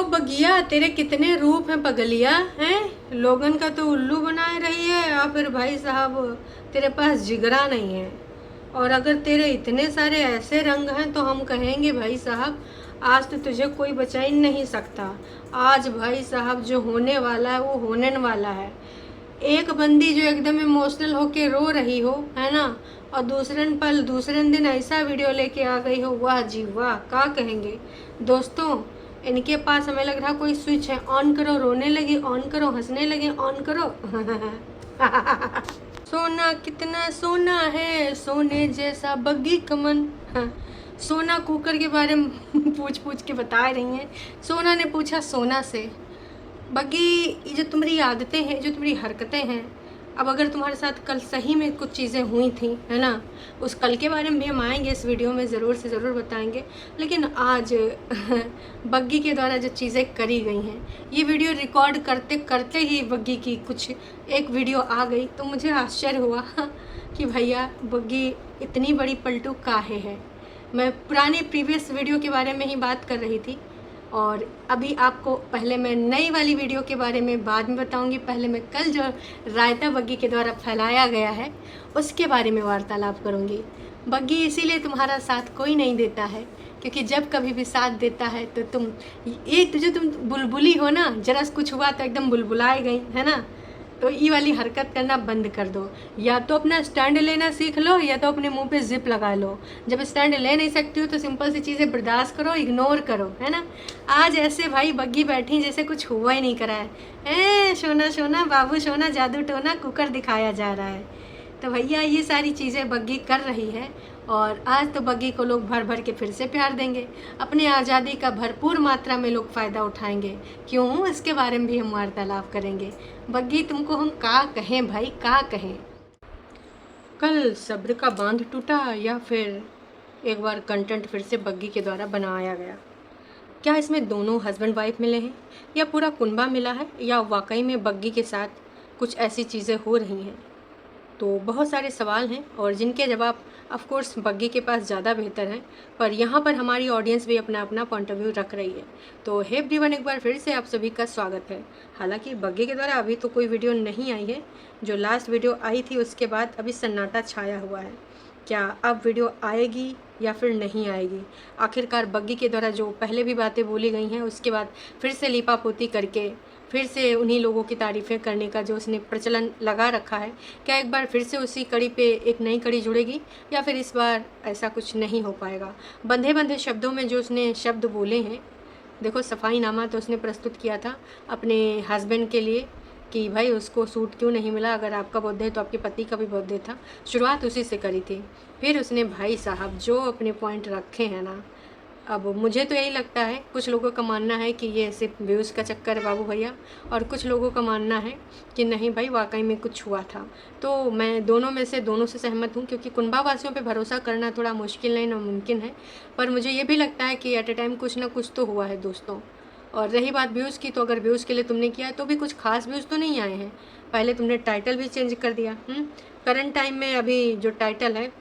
बगिया, तेरे कितने रूप हैं पगलिया हैं। लोगन का तो उल्लू बनाए रही है, या फिर भाई साहब तेरे पास जिगरा नहीं है। और अगर तेरे इतने सारे ऐसे रंग हैं तो हम कहेंगे भाई साहब आज तो तुझे कोई बचा ही नहीं सकता। आज भाई साहब जो होने वाला है वो होने वाला है। एक बंदी जो एकदम इमोशनल होके रो रही हो, है ना, और दूसरे दिन ऐसा वीडियो लेके आ गई हो, वाह जी वाह, क्या कहेंगे दोस्तों। इनके पास हमें लग रहा कोई स्विच है, ऑन करो रोने लगी, ऑन करो हंसने लगे, ऑन करो। सोना कितना सोना है, सोने जैसा बग्गी कमन। हाँ, सोना कुकर के बारे में पूछ पूछ के बता रही हैं। सोना ने पूछा सोना से, बग्गी ये जो तुम्हारी आदतें हैं, जो तुम्हारी हरकतें हैं, अब अगर तुम्हारे साथ कल सही में कुछ चीज़ें हुई थी, है ना, उस कल के बारे में भी हम आएंगे इस वीडियो में, ज़रूर से ज़रूर बताएंगे। लेकिन आज बग्गी के द्वारा जो चीज़ें करी गई हैं, ये वीडियो रिकॉर्ड करते करते ही बग्गी की कुछ एक वीडियो आ गई तो मुझे आश्चर्य हुआ कि भैया बग्गी इतनी बड़ी पलटू काहे है। मैं पुरानी प्रीवियस वीडियो के बारे में ही बात कर रही थी, और अभी आपको पहले मैं नई वाली वीडियो के बारे में बाद में बताऊंगी। पहले मैं कल जो रायता बग्गी के द्वारा फैलाया गया है उसके बारे में वार्तालाप करूंगी। बग्गी इसीलिए तुम्हारा साथ कोई नहीं देता है क्योंकि जब कभी भी साथ देता है तो तुम बुलबुली हो ना, जरा कुछ हुआ तो एकदम बुलबुलाए गई, है ना। तो ये वाली हरकत करना बंद कर दो। या तो अपना स्टैंड लेना सीख लो, या तो अपने मुंह पे जिप लगा लो। जब स्टैंड ले नहीं सकती हो तो सिंपल सी चीज़ें बर्दाश्त करो, इग्नोर करो, है ना। आज ऐसे भाई बग्गी बैठी जैसे कुछ हुआ ही नहीं करा है। सोना सोना बाबू सोना जादू टोना कुकर दिखाया जा रहा है। तो भैया ये सारी चीज़ें बग्गी कर रही है, और आज तो बग्गी को लोग भर भर के फिर से प्यार देंगे। अपनी आज़ादी का भरपूर मात्रा में लोग फ़ायदा उठाएंगे। क्यों, इसके बारे में भी हम वार्तालाप करेंगे। बग्गी तुमको हम का कहें भाई, का कहें। कल सब्र का बांध टूटा, या फिर एक बार कंटेंट फिर से बग्गी के द्वारा बनाया गया। क्या इसमें दोनों हस्बैंड वाइफ मिले हैं, या पूरा कुनबा मिला है, या वाकई में बग्गी के साथ कुछ ऐसी चीज़ें हो रही हैं। तो बहुत सारे सवाल हैं और जिनके जवाब ऑफ कोर्स बग्गी के पास ज़्यादा बेहतर हैं, पर यहाँ पर हमारी ऑडियंस भी अपना अपना पॉइंट ऑफ व्यू रख रही है। तो हे एवरीवन, एक बार फिर से आप सभी का स्वागत है। हालांकि बग्गी के द्वारा अभी तो कोई वीडियो नहीं आई है। जो लास्ट वीडियो आई थी उसके बाद अभी सन्नाटा छाया हुआ है। क्या अब वीडियो आएगी या फिर नहीं आएगी। आखिरकार बग्गी के द्वारा जो पहले भी बातें बोली गई हैं उसके बाद फिर से लीपापोती करके फिर से उन्हीं लोगों की तारीफ़ें करने का जो उसने प्रचलन लगा रखा है, क्या एक बार फिर से उसी कड़ी पे एक नई कड़ी जुड़ेगी, या फिर इस बार ऐसा कुछ नहीं हो पाएगा। बंधे बंधे शब्दों में जो उसने शब्द बोले हैं, देखो सफाईनामा तो उसने प्रस्तुत किया था अपने हस्बैंड के लिए कि भाई उसको सूट क्यों नहीं मिला, अगर आपका बर्थडे तो आपके पति का भी बर्थडे था। शुरुआत उसी से करी थी। फिर उसने भाई साहब जो अपने पॉइंट रखे हैं ना, अब मुझे तो यही लगता है, कुछ लोगों का मानना है कि ये सिर्फ व्यूज़ का चक्कर है बाबू भैया, और कुछ लोगों का मानना है कि नहीं भाई वाकई में कुछ हुआ था। तो मैं दोनों से सहमत हूँ, क्योंकि कुनबा वासियों पे भरोसा करना थोड़ा मुश्किल नहीं नामुमकिन है, पर मुझे ये भी लगता है कि एट ए टाइम कुछ ना कुछ तो हुआ है दोस्तों। और रही बात व्यूज़ की, तो अगर व्यूज़ के लिए तुमने किया है तो भी कुछ खास व्यूज़ तो नहीं आए हैं। पहले तुमने टाइटल भी चेंज कर दिया। करंट टाइम में अभी जो टाइटल है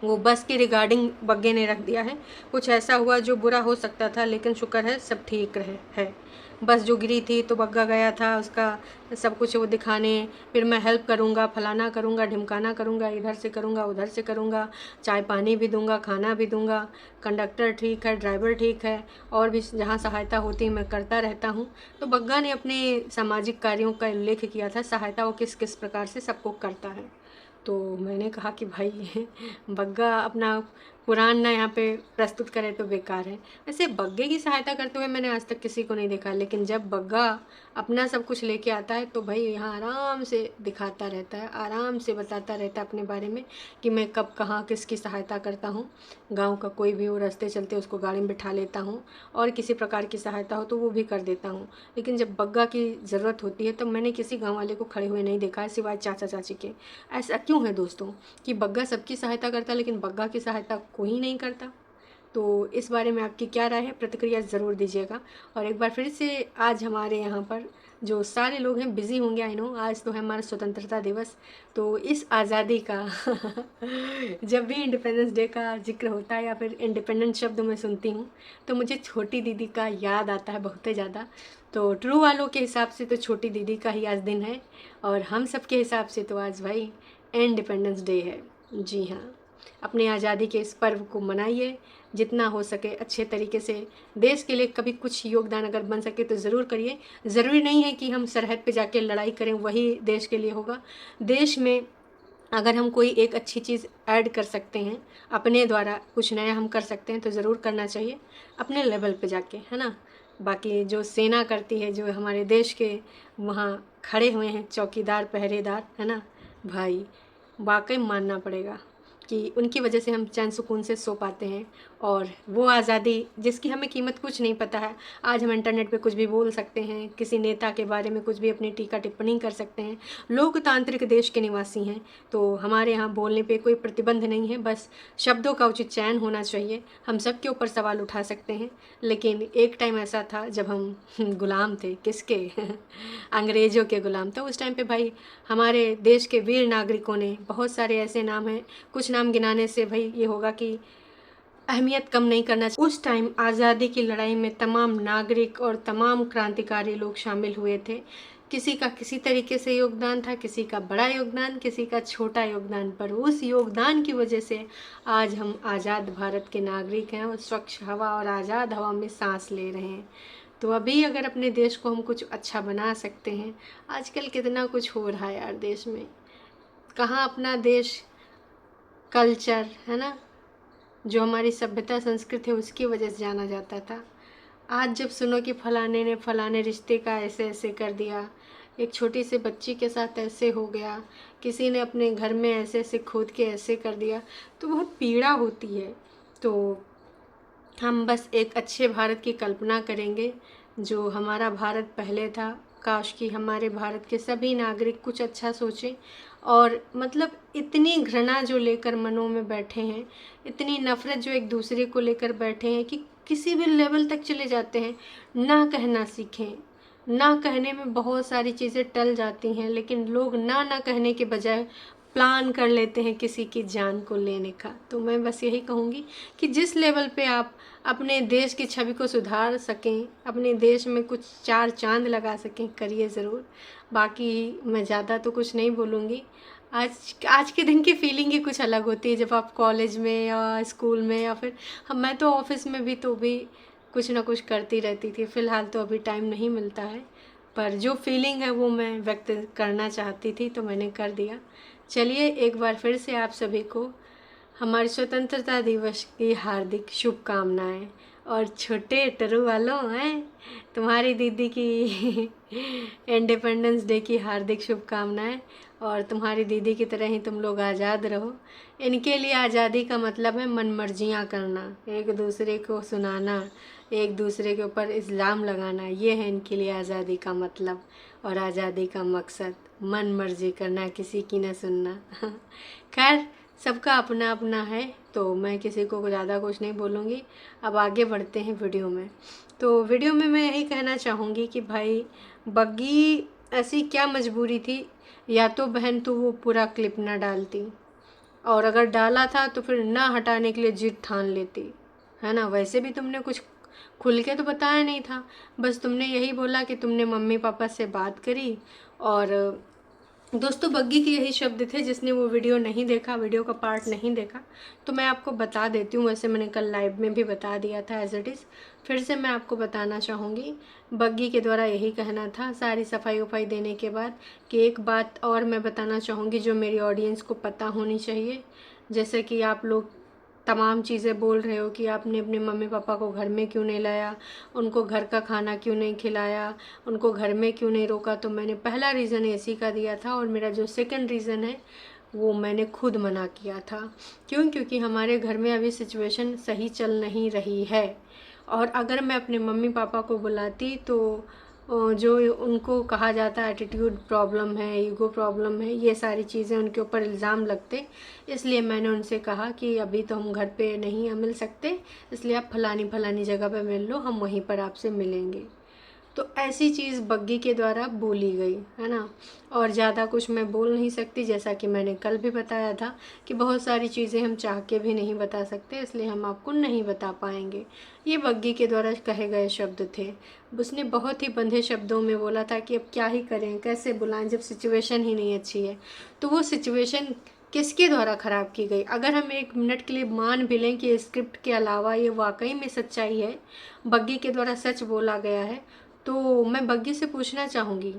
वो बस की रिगार्डिंग बग्गे ने रख दिया है। कुछ ऐसा हुआ जो बुरा हो सकता था, लेकिन शुक्र है सब ठीक रहे है। बस जो गिरी थी तो बग्गा गया था उसका सब कुछ वो दिखाने, फिर मैं हेल्प करूँगा, फलाना करूँगा, ढिमकाना करूँगा, इधर से करूँगा उधर से करूँगा, चाय पानी भी दूँगा, खाना भी दूँगा, कंडक्टर ठीक है, ड्राइवर ठीक है, और भी जहाँ सहायता होती है मैं करता रहता हूँ। तो बग्गा ने अपने सामाजिक कार्यों का उल्लेख किया था, सहायता वो किस किस प्रकार से सबको करता है। तो मैंने कहा कि भाई बग्गा अपना पुराण ना यहाँ पे प्रस्तुत करे तो बेकार है। वैसे बग्गे की सहायता करते हुए मैंने आज तक किसी को नहीं देखा, लेकिन जब बग्गा अपना सब कुछ लेके आता है तो भाई यहाँ आराम से दिखाता रहता है, आराम से बताता रहता है अपने बारे में कि मैं कब कहाँ किसकी सहायता करता हूँ। गांव का कोई भी हो, रास्ते चलते उसको गाड़ी में बिठा लेता हूँ, और किसी प्रकार की सहायता हो तो वो भी कर देता हूँ। लेकिन जब बग्गा की ज़रूरत होती है तो मैंने किसी गाँव वाले को खड़े हुए नहीं देखा है सिवाय चाचा चाची के। ऐसा क्यों है दोस्तों कि बग्गा सबकी सहायता करता है लेकिन बग्गा की सहायता कोई नहीं करता। तो इस बारे में आपकी क्या राय है, प्रतिक्रिया ज़रूर दीजिएगा। और एक बार फिर से आज हमारे यहाँ पर जो सारे लोग हैं बिज़ी होंगे, आई नो, आज तो है हमारा स्वतंत्रता दिवस, तो इस आज़ादी का जब भी इंडिपेंडेंस डे का जिक्र होता है या फिर इंडिपेंडेंट शब्द मैं सुनती हूँ तो मुझे छोटी दीदी का याद आता है बहुत ज़्यादा। तो ट्रू वालों के हिसाब से तो छोटी दीदी का ही आज दिन है, और हम सब के हिसाब से तो आज भाई इंडिपेंडेंस डे है। जी हाँ, अपनी आज़ादी के इस पर्व को मनाइए, जितना हो सके अच्छे तरीके से। देश के लिए कभी कुछ योगदान अगर बन सके तो ज़रूर करिए। ज़रूरी नहीं है कि हम सरहद पे जाके लड़ाई करें वही देश के लिए होगा। देश में अगर हम कोई एक अच्छी चीज़ ऐड कर सकते हैं, अपने द्वारा कुछ नया हम कर सकते हैं तो ज़रूर करना चाहिए अपने लेवल पे जाके, है ना। बाकी जो सेना करती है, जो हमारे देश के वहाँ खड़े हुए हैं चौकीदार पहरेदार, है ना भाई, वाकई मानना पड़ेगा कि उनकी वजह से हम चैन सुकून से सो पाते हैं। और वो आज़ादी जिसकी हमें कीमत कुछ नहीं पता है, आज हम इंटरनेट पे कुछ भी बोल सकते हैं, किसी नेता के बारे में कुछ भी अपनी टीका टिप्पणी कर सकते हैं। लोकतांत्रिक देश के निवासी हैं तो हमारे यहाँ बोलने पे कोई प्रतिबंध नहीं है, बस शब्दों का उचित चयन होना चाहिए। हम सब के ऊपर सवाल उठा सकते हैं, लेकिन एक टाइम ऐसा था जब हम गुलाम थे, किसके अंग्रेज़ों के गुलाम। तो उस टाइम पे भाई हमारे देश के वीर नागरिकों ने, बहुत सारे ऐसे नाम हैं, कुछ नाम गिनाने से भाई ये होगा कि अहमियत कम नहीं करना चाहिए। उस टाइम आज़ादी की लड़ाई में तमाम नागरिक और तमाम क्रांतिकारी लोग शामिल हुए थे। किसी का किसी तरीके से योगदान था, किसी का बड़ा योगदान, किसी का छोटा योगदान, पर उस योगदान की वजह से आज हम आज़ाद भारत के नागरिक हैं और स्वच्छ हवा और आज़ाद हवा में सांस ले रहे हैं। तो अभी अगर अपने देश को हम कुछ अच्छा बना सकते हैं, आजकल कितना कुछ हो रहा है यार देश में, कहाँ अपना देश कल्चर, है ना, जो हमारी सभ्यता संस्कृति है उसकी वजह से जाना जाता था। आज जब सुनो कि फलाने ने फलाने रिश्ते का ऐसे ऐसे कर दिया, एक छोटी सी बच्ची के साथ ऐसे हो गया, किसी ने अपने घर में ऐसे ऐसे खोद के ऐसे कर दिया, तो बहुत पीड़ा होती है। तो हम बस एक अच्छे भारत की कल्पना करेंगे, जो हमारा भारत पहले था। काश कि हमारे भारत के सभी नागरिक कुछ अच्छा सोचें, और मतलब इतनी घृणा जो लेकर मनों में बैठे हैं, इतनी नफ़रत जो एक दूसरे को लेकर बैठे हैं कि किसी भी लेवल तक चले जाते हैं, ना कहना सीखें। ना कहने में बहुत सारी चीज़ें टल जाती हैं, लेकिन लोग ना कहने के बजाय प्लान कर लेते हैं किसी की जान को लेने का। तो मैं बस यही कहूँगी कि जिस लेवल पे आप अपने देश की छवि को सुधार सकें, अपने देश में कुछ चार चांद लगा सकें, करिए ज़रूर। बाकी मैं ज़्यादा तो कुछ नहीं बोलूँगी। आज के दिन की फीलिंग ही कुछ अलग होती है, जब आप कॉलेज में या स्कूल में या फिर मैं तो ऑफिस में भी तो भी कुछ ना कुछ करती रहती थी। फ़िलहाल तो अभी टाइम नहीं मिलता है, पर जो फीलिंग है वो मैं व्यक्त करना चाहती थी तो मैंने कर दिया। चलिए एक बार फिर से आप सभी को हमारे स्वतंत्रता दिवस की हार्दिक शुभकामनाएं। और छोटे टरू वालों हैं, तुम्हारी दीदी की इंडिपेंडेंस डे की हार्दिक शुभकामनाएं। और तुम्हारी दीदी की तरह ही तुम लोग आज़ाद रहो। इनके लिए आज़ादी का मतलब है मनमर्जियाँ करना, एक दूसरे को सुनाना, एक दूसरे के ऊपर इल्ज़ाम लगाना, ये है इनके लिए आज़ादी का मतलब और आज़ादी का मकसद। मन मर्जी करना, किसी की न सुनना। खैर सबका अपना अपना है, तो मैं किसी को ज़्यादा कुछ नहीं बोलूँगी। अब आगे बढ़ते हैं वीडियो में। तो वीडियो में मैं यही कहना चाहूँगी कि भाई बग्गी ऐसी क्या मजबूरी थी, या तो बहन तो वो पूरा क्लिप ना डालती, और अगर डाला था तो फिर ना हटाने के लिए जिद ठान लेती, है ना। वैसे भी तुमने कुछ खुल के तो बताया नहीं था, बस तुमने यही बोला कि तुमने मम्मी पापा से बात करी। और दोस्तों बग्गी के यही शब्द थे, जिसने वो वीडियो नहीं देखा, वीडियो का पार्ट नहीं देखा, तो मैं आपको बता देती हूँ। वैसे मैंने कल लाइव में भी बता दिया था एज इट इज़, फिर से मैं आपको बताना चाहूँगी। बग्गी के द्वारा यही कहना था सारी सफाई वफाई देने के बाद, कि एक बात और मैं बताना चाहूँगी जो मेरी ऑडियंस को पता होनी चाहिए। जैसे कि आप लोग तमाम चीज़ें बोल रहे हो कि आपने अपने मम्मी पापा को घर में क्यों नहीं लाया, उनको घर का खाना क्यों नहीं खिलाया, उनको घर में क्यों नहीं रोका। तो मैंने पहला रीज़न इसी का दिया था, और मेरा जो सेकंड रीज़न है वो मैंने खुद मना किया था। क्यों? क्योंकि हमारे घर में अभी सिचुएशन सही चल नहीं रही है, और अगर मैं अपने मम्मी पापा को बुलाती तो जो उनको कहा जाता है एटीट्यूड प्रॉब्लम है, ईगो प्रॉब्लम है, ये सारी चीज़ें उनके ऊपर इल्ज़ाम लगते। इसलिए मैंने उनसे कहा कि अभी तो हम घर पे नहीं मिल सकते, इसलिए आप फलानी जगह पे मिल लो, हम वहीं पर आपसे मिलेंगे। तो ऐसी चीज़ बग्गी के द्वारा बोली गई है ना। और ज़्यादा कुछ मैं बोल नहीं सकती, जैसा कि मैंने कल भी बताया था कि बहुत सारी चीज़ें हम चाह के भी नहीं बता सकते, इसलिए हम आपको नहीं बता पाएंगे। ये बग्गी के द्वारा कहे गए शब्द थे। उसने बहुत ही बंधे शब्दों में बोला था कि अब क्या ही करें, कैसे बुलाएं जब सिचुएशन ही नहीं अच्छी है। तो वो सिचुएशन किसके द्वारा ख़राब की गई? अगर हम एक मिनट के लिए मान भी लें कि स्क्रिप्ट के अलावा ये वाकई में सच्चाई है, बग्गी के द्वारा सच बोला गया है, तो मैं बग्गी से पूछना चाहूँगी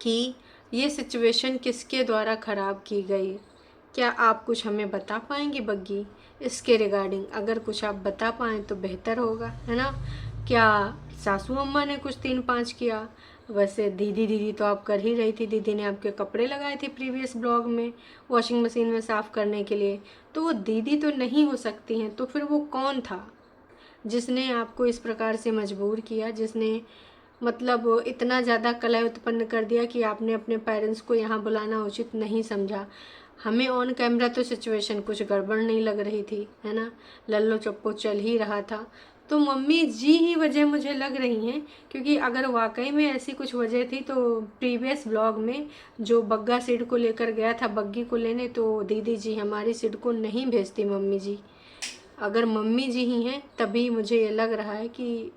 कि ये सिचुएशन किसके द्वारा ख़राब की गई? क्या आप कुछ हमें बता पाएंगी बग्गी इसके रिगार्डिंग? अगर कुछ आप बता पाएँ तो बेहतर होगा, है ना। क्या सासू अम्मा ने कुछ 3-5 किया? वैसे दीदी तो आप कर ही रही थी, दीदी ने आपके कपड़े लगाए थे प्रीवियस ब्लॉग में वॉशिंग मशीन में साफ़ करने के लिए, तो वो दीदी तो नहीं हो सकती हैं। तो फिर वो कौन था जिसने आपको इस प्रकार से मजबूर किया, जिसने मतलब इतना ज़्यादा कलह उत्पन्न कर दिया कि आपने अपने पेरेंट्स को यहाँ बुलाना उचित नहीं समझा? हमें ऑन कैमरा तो सिचुएशन कुछ गड़बड़ नहीं लग रही थी, है ना, लल्लो चप्पो चल ही रहा था। तो मम्मी जी ही वजह मुझे लग रही हैं, क्योंकि अगर वाकई में ऐसी कुछ वजह थी तो प्रीवियस ब्लॉग में जो बग्गा सिड को लेकर गया था बग्गी को लेने, तो दीदी जी हमारी सिड को नहीं भेजती मम्मी जी। अगर मम्मी जी ही हैं तभी मुझे ये लग रहा है कि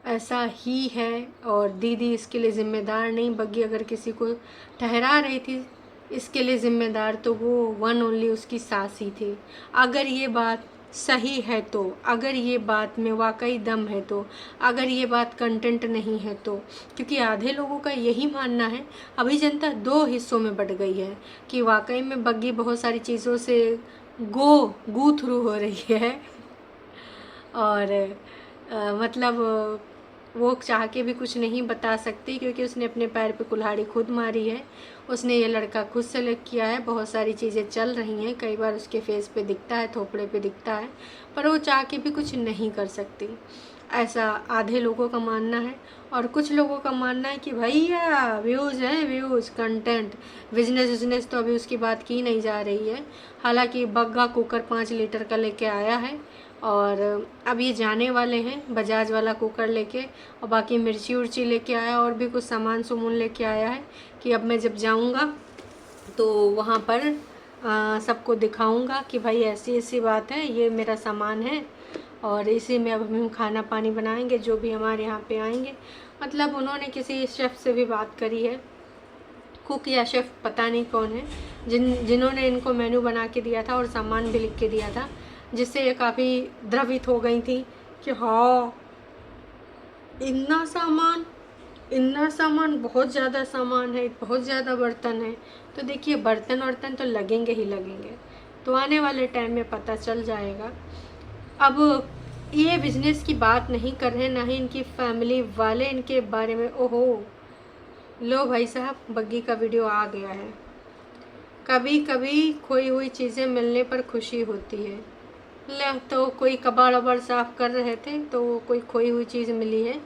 ऐसा ही है, और दीदी इसके लिए ज़िम्मेदार नहीं। बग्गी अगर किसी को ठहरा रही थी इसके लिए ज़िम्मेदार, तो वो वन ओनली उसकी सास ही थी। अगर ये बात सही है तो, अगर ये बात में वाकई दम है तो, अगर ये बात कंटेंट नहीं है तो, क्योंकि आधे लोगों का यही मानना है, अभी जनता 2 हिस्सों में बट गई है कि वाकई में बग्गी बहुत सारी चीज़ों से गू थ्रू हो रही है, और मतलब वो चाह के भी कुछ नहीं बता सकती, क्योंकि उसने अपने पैर पे कुल्हाड़ी खुद मारी है। उसने ये लड़का खुद सेलेक्ट किया है, बहुत सारी चीज़ें चल रही हैं, कई बार उसके फेस पे दिखता है, थोपड़े पे दिखता है, पर वो चाह के भी कुछ नहीं कर सकती, ऐसा आधे लोगों का मानना है। और कुछ लोगों का मानना है कि भैया व्यूज़ हैं, व्यूज़, कंटेंट, बिजनेस तो अभी उसकी बात की नहीं जा रही है। हालांकि बग्गा कुकर 5 लीटर का लेके आया है, और अब ये जाने वाले हैं बजाज वाला कुकर लेके, और बाकी मिर्ची उर्ची लेके आया, और भी कुछ सामान सुमून लेके आया है कि अब मैं जब जाऊंगा तो वहाँ पर सबको दिखाऊंगा कि भाई ऐसी ऐसी बात है, ये मेरा सामान है, और इसी में अब हम खाना पानी बनाएंगे जो भी हमारे यहाँ पे आएंगे। मतलब उन्होंने किसी शेफ़ से भी बात करी है, कुक या शेफ़ पता नहीं कौन है, जिन्होंने इनको मेनू बना के दिया था और सामान भी लिख के दिया था, जिससे ये काफ़ी द्रवित हो गई थी कि हाँ इतना सामान, बहुत ज़्यादा सामान है, बहुत ज़्यादा बर्तन है। तो देखिए बर्तन तो लगेंगे ही लगेंगे, तो आने वाले टाइम में पता चल जाएगा। अब ये बिजनेस की बात नहीं कर रहे, ना ही इनकी फैमिली वाले इनके बारे में। ओहो लो भाई साहब, बग्गी का वीडियो आ गया है। कभी कभी खोई हुई चीज़ें मिलने पर खुशी होती है। तो कोई कबाड़ वबाड़ साफ़ कर रहे थे तो कोई खोई हुई चीज़ मिली है,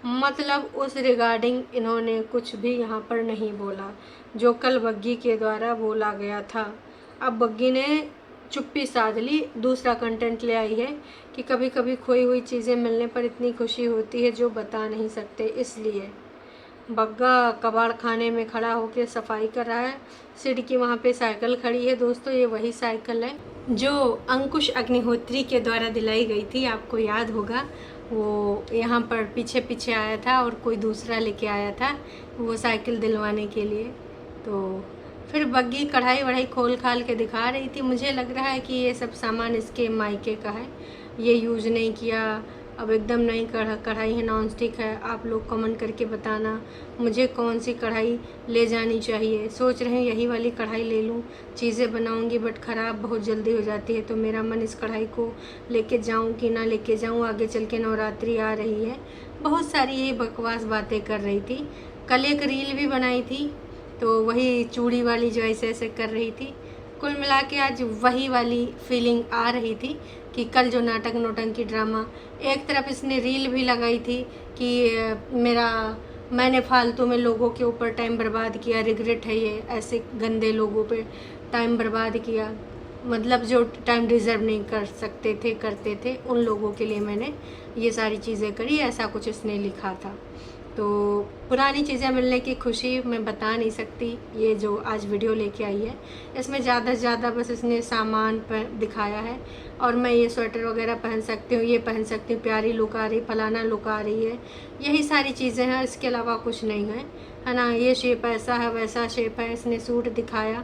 मतलब उस रिगार्डिंग इन्होंने कुछ भी यहाँ पर नहीं बोला जो कल बग्गी के द्वारा बोला गया था। अब बग्गी ने चुप्पी साध ली, दूसरा कंटेंट ले आई है कि कभी कभी खोई हुई चीज़ें मिलने पर इतनी खुशी होती है जो बता नहीं सकते। इसलिए बग्गा कबाड़ खाने में खड़ा होकर सफाई कर रहा है। सिड की वहाँ पे साइकिल खड़ी है दोस्तों, ये वही साइकिल है जो अंकुश अग्निहोत्री के द्वारा दिलाई गई थी, आपको याद होगा। वो यहाँ पर पीछे पीछे आया था और कोई दूसरा लेके आया था वो साइकिल दिलवाने के लिए। तो फिर बग्गी कढ़ाई वढ़ाई खोल खाल के दिखा रही थी। मुझे लग रहा है कि ये सब सामान इसके मायके का है, ये यूज़ नहीं किया। अब एकदम नई कढ़ाई है, नॉन स्टिक है। आप लोग कमेंट करके बताना मुझे कौन सी कढ़ाई ले जानी चाहिए। सोच रहे हैं यही वाली कढ़ाई ले लूँ, चीज़ें बनाऊंगी बट ख़राब बहुत जल्दी हो जाती है, तो मेरा मन इस कढ़ाई को लेके जाऊं कि ना लेके जाऊं। आगे चल के नवरात्रि आ रही है, बहुत सारी यही बकवास बातें कर रही थी। कल एक रील भी बनाई थी तो वही चूड़ी वाली जो ऐसे ऐसे कर रही थी। कुल मिला के आज वही वाली फीलिंग आ रही थी कि कल जो नाटक नौटंकी ड्रामा, एक तरफ इसने रील भी लगाई थी कि मैंने फालतू में लोगों के ऊपर टाइम बर्बाद किया, रिग्रेट है ये, ऐसे गंदे लोगों पे टाइम बर्बाद किया, मतलब जो टाइम डिज़र्व नहीं कर सकते थे करते थे, उन लोगों के लिए मैंने ये सारी चीज़ें करी, ऐसा कुछ इसने लिखा था। तो पुरानी चीज़ें मिलने की खुशी मैं बता नहीं सकती। ये जो आज वीडियो लेके आई है इसमें ज़्यादा से ज़्यादा बस इसने सामान पर दिखाया है, और मैं ये स्वेटर वगैरह पहन सकती हूँ, ये पहन सकती हूँ, प्यारी लुक आ रही, फलाना लुक आ रही है, यही सारी चीज़ें हैं, इसके अलावा कुछ नहीं है ना। ये शेप ऐसा है, वैसा शेप है, इसने सूट दिखाया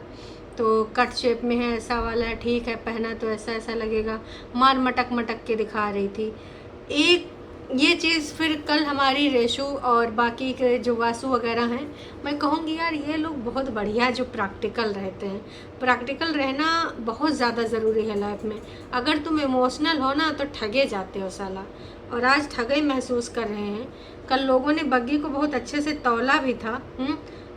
तो कट शेप में है, ऐसा वाला है, ठीक है, पहना तो ऐसा ऐसा लगेगा, मार मटक मटक के दिखा रही थी। एक ये चीज़ फिर कल हमारी रेशु और बाकी के जो वासु वगैरह हैं, मैं कहूँगी यार ये लोग बहुत बढ़िया जो प्रैक्टिकल रहते हैं। प्रैक्टिकल रहना बहुत ज़्यादा ज़रूरी है लाइफ में। अगर तुम इमोशनल हो ना तो ठगे जाते हो साला, और आज ठगे महसूस कर रहे हैं। कल लोगों ने बग्गी को बहुत अच्छे से तौला भी था,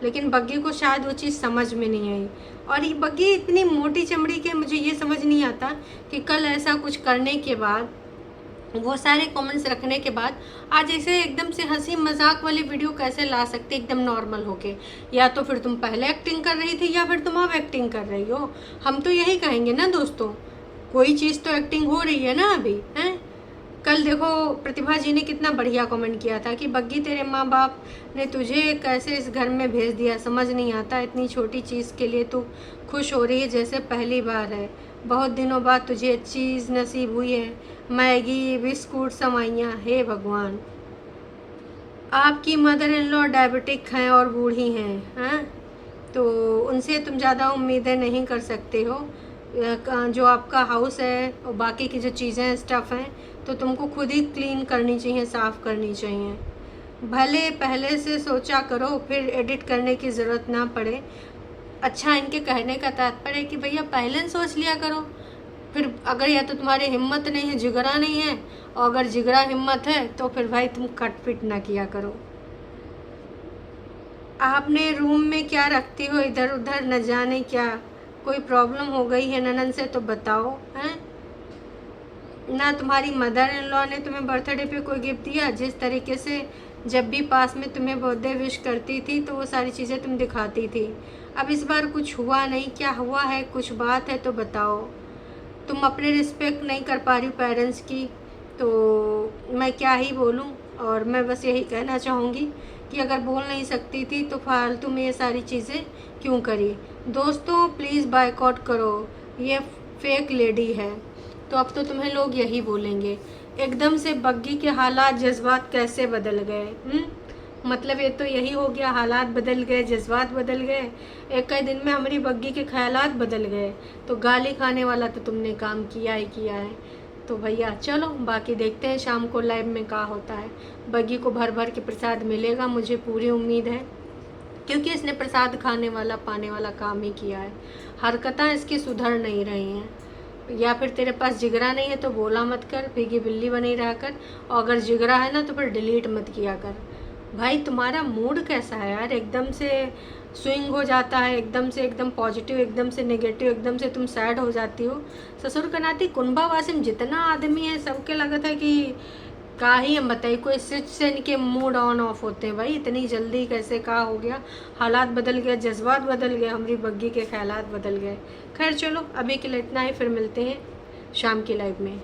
लेकिन बग्गी को शायद वो चीज़ समझ में नहीं आई। और ये बग्गी इतनी मोटी चमड़ी के, मुझे ये समझ नहीं आता कि कल ऐसा कुछ करने के बाद, वो सारे कमेंट्स रखने के बाद आज ऐसे एकदम से हंसी मजाक वाली वीडियो कैसे ला सकते एकदम नॉर्मल होके। या तो फिर तुम पहले एक्टिंग कर रही थी या फिर तुम अब एक्टिंग कर रही हो। हम तो यही कहेंगे ना दोस्तों, कोई चीज़ तो एक्टिंग हो रही है ना अभी, हैं। कल देखो प्रतिभा जी ने कितना बढ़िया कमेंट किया था कि बग्गी तेरे माँ बाप ने तुझे कैसे इस घर में भेज दिया, समझ नहीं आता, इतनी छोटी चीज़ के लिए तू खुश हो रही है जैसे पहली बार है, बहुत दिनों बाद तुझे चीज़ नसीब हुई है, मैगी बिस्कुट समाइयाँ, हे भगवान। आपकी मदर इन लॉ डायबिटिक हैं और बूढ़ी हैं, तो उनसे तुम ज़्यादा उम्मीदें नहीं कर सकते हो। जो आपका हाउस है और बाकी की जो चीज़ें हैं, स्टफ़ हैं, तो तुमको खुद ही क्लीन करनी चाहिए, साफ़ करनी चाहिए। भले पहले से सोचा करो, फिर एडिट करने की ज़रूरत ना पड़े। अच्छा, इनके कहने का तात्पर्य है कि भैया पहले सोच लिया करो। फिर अगर या तो तुम्हारी हिम्मत नहीं है, जिगरा नहीं है, और अगर जिगरा हिम्मत है तो फिर भाई तुम कटपिट ना किया करो। आपने रूम में क्या रखती हो इधर उधर, न जाने क्या, कोई प्रॉब्लम हो गई है ननन से तो बताओ, हैं। ना तुम्हारी मदर इन लॉ ने तुम्हें बर्थडे पे कोई गिफ्ट दिया। जिस तरीके से जब भी पास में तुम्हें बर्थडे विश करती थी तो वो सारी चीज़ें तुम दिखाती थी। अब इस बार कुछ हुआ नहीं, क्या हुआ है, कुछ बात है तो बताओ। तुम अपने रिस्पेक्ट नहीं कर पा रही हो पेरेंट्स की, तो मैं क्या ही बोलूं। और मैं बस यही कहना चाहूँगी कि अगर बोल नहीं सकती थी तो फालतू में ये सारी चीज़ें क्यों करी। दोस्तों प्लीज़ बायकॉट करो, ये फेक लेडी है। तो अब तो तुम्हें लोग यही बोलेंगे। एकदम से बग्गी के हालात जज्बात कैसे बदल गए, मतलब ये तो यही हो गया, हालात बदल गए, जज्बात बदल गए, एक कई दिन में हमारी बग्गी के ख्यालात बदल गए। तो गाली खाने वाला तो तुमने काम किया ही किया है। तो भैया चलो बाकी देखते हैं शाम को लाइव में क्या होता है। बग्गी को भर भर के प्रसाद मिलेगा, मुझे पूरी उम्मीद है, क्योंकि इसने प्रसाद खाने वाला पाने वाला काम ही किया है। हरकतें इसकी सुधर नहीं रही हैं। या फिर तेरे पास जिगरा नहीं है तो बोला मत कर, भीगी बिल्ली बनी रह कर, और अगर जिगरा है ना तो फिर डिलीट मत किया कर। भाई तुम्हारा मूड कैसा है यार, एकदम से स्विंग हो जाता है, एकदम से एकदम पॉजिटिव, एकदम से नेगेटिव, एकदम से तुम सैड हो जाती हो। ससुर कनाती कुनबा वासिम जितना आदमी है सबके लगता है कि का ही हम बताइए, कोई स्विच से इनके मूड ऑन ऑफ होते हैं। भाई इतनी जल्दी कैसे का हो गया, हालात बदल गए, जज्बात बदल गए, हमारी बग्गी के ख्यालात बदल गए। खैर चलो अभी के लिए इतना ही, फिर मिलते हैं शाम की लाइव में।